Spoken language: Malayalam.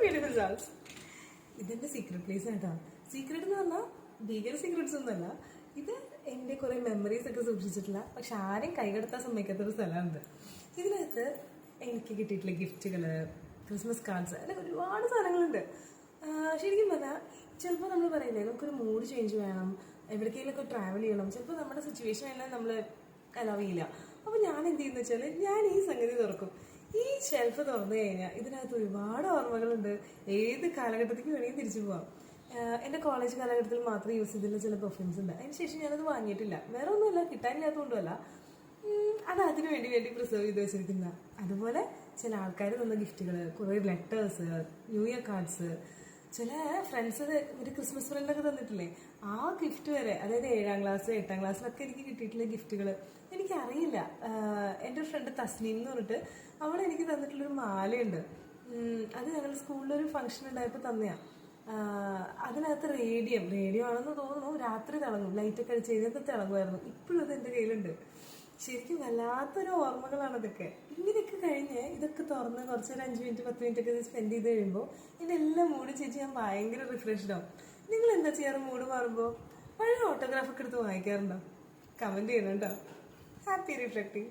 Beautiful souls. ഇതെന്റെ സീക്രട്ട് പ്ലേസ് കേട്ടോ. സീക്രട്ട് എന്ന് പറഞ്ഞാൽ ഭീകര സീക്രട്സ് ഒന്നുമല്ല. ഇത് എൻ്റെ കുറെ മെമ്മറീസ് ഒക്കെ സൂക്ഷിച്ചിട്ടില്ല, പക്ഷെ ആരെയും കൈകടത്താൻ സമ്മതിക്കാത്തൊരു സ്ഥലമുണ്ട്. ഇതിനകത്ത് എനിക്ക് കിട്ടിയിട്ടുള്ള ഗിഫ്റ്റുകള്, ക്രിസ്മസ് കാർഡ്സ്, അങ്ങനെ ഒരുപാട് സാധനങ്ങളുണ്ട്. ശരിക്കും പറഞ്ഞാൽ ചിലപ്പോൾ നമ്മൾ പറയില്ലേ, നമുക്കൊരു മൂഡ് ചേഞ്ച് വേണം, എവിടേക്കെങ്കിലൊക്കെ ട്രാവൽ ചെയ്യണം, ചിലപ്പോൾ നമ്മുടെ സിറ്റുവേഷൻ എല്ലാം നമ്മൾ അലോ ചെയ്യില്ല. അപ്പോൾ ഞാൻ എന്ത് ചെയ്യുന്ന വെച്ചാൽ ഞാൻ ഈ സംഗതി തുറക്കും. ഈ ഷെൽഫ് തുറന്നു കഴിഞ്ഞാൽ ഇതിനകത്ത് ഒരുപാട് ഓർമ്മകളുണ്ട്. ഏത് കാലഘട്ടത്തിലേക്ക് വേണമെങ്കിൽ തിരിച്ചു പോവാം. എൻ്റെ കോളേജ് കാലഘട്ടത്തിൽ മാത്രം യൂസ് ചെയ്തിട്ടുള്ള ചില പെർഫ്യൂംസ് ഉണ്ട്. അതിന് ശേഷം ഞാനത് വാങ്ങിയിട്ടില്ല. വേറെ ഒന്നുമല്ല, കിട്ടാനില്ലാത്തതുകൊണ്ടുമല്ല, അത് അതിനു വേണ്ടി പ്രിസർവ് ചെയ്ത് വെച്ചിരിക്കുന്ന. അതുപോലെ ചില ആൾക്കാർ തന്ന ഗിഫ്റ്റുകൾ, കുറേ ലെറ്റേഴ്സ്, ന്യൂ ഇയർ കാർഡ്സ്, ചില ഫ്രണ്ട്സ് ഒരു ക്രിസ്മസ് ഫ്രണ്ടൊക്കെ തന്നിട്ടില്ലേ, ആ ഗിഫ്റ്റ് വരെ, അതായത് 7ാം ക്ലാസ് 8ാം ക്ലാസ്സിലൊക്കെ എനിക്ക് കിട്ടിയിട്ടുള്ള ഗിഫ്റ്റുകൾ എനിക്കറിയില്ല. എൻ്റെ ഒരു ഫ്രണ്ട് തസ്നീം എന്ന് പറഞ്ഞിട്ട് അവൾ എനിക്ക് തന്നിട്ടുള്ളൊരു മാലയുണ്ട്. അത് ഞങ്ങളുടെ സ്കൂളിലൊരു ഫംഗ്ഷൻ ഉണ്ടായപ്പോൾ തന്നെയാണ്. അതിനകത്ത് റേഡിയോ ആണെന്ന് തോന്നുന്നു. രാത്രി തിളങ്ങും, ലൈറ്റൊക്കെ അടിച്ച് കഴിഞ്ഞാൽ തിളങ്ങുമായിരുന്നു. ഇപ്പോഴും അത് എൻ്റെ കയ്യിലുണ്ട്. ശരിക്കും വല്ലാത്തൊരു ഓർമ്മകളാണ് ഇതൊക്കെ. ഇങ്ങനെയൊക്കെ കഴിഞ്ഞ് ഇതൊക്കെ തുറന്ന് കുറച്ചൊരു 5 മിനിറ്റ് 10 മിനിറ്റ് ഒക്കെ സ്പെൻഡ് ചെയ്ത് കഴിയുമ്പോൾ എൻ്റെ എല്ലാം മൂഡ് ചേച്ചി ഞാൻ ഭയങ്കര റിഫ്രഷ്ഡ് ആവും. നിങ്ങൾ എന്താ ചെയ്യാറ് മൂഡ് മാറുമ്പോൾ? പഴയ ഓട്ടോഗ്രാഫൊക്കെ എടുത്ത് വാങ്ങിക്കാറുണ്ടോ? കമൻറ്റ് ചെയ്യണം കേട്ടോ. Happy reflecting.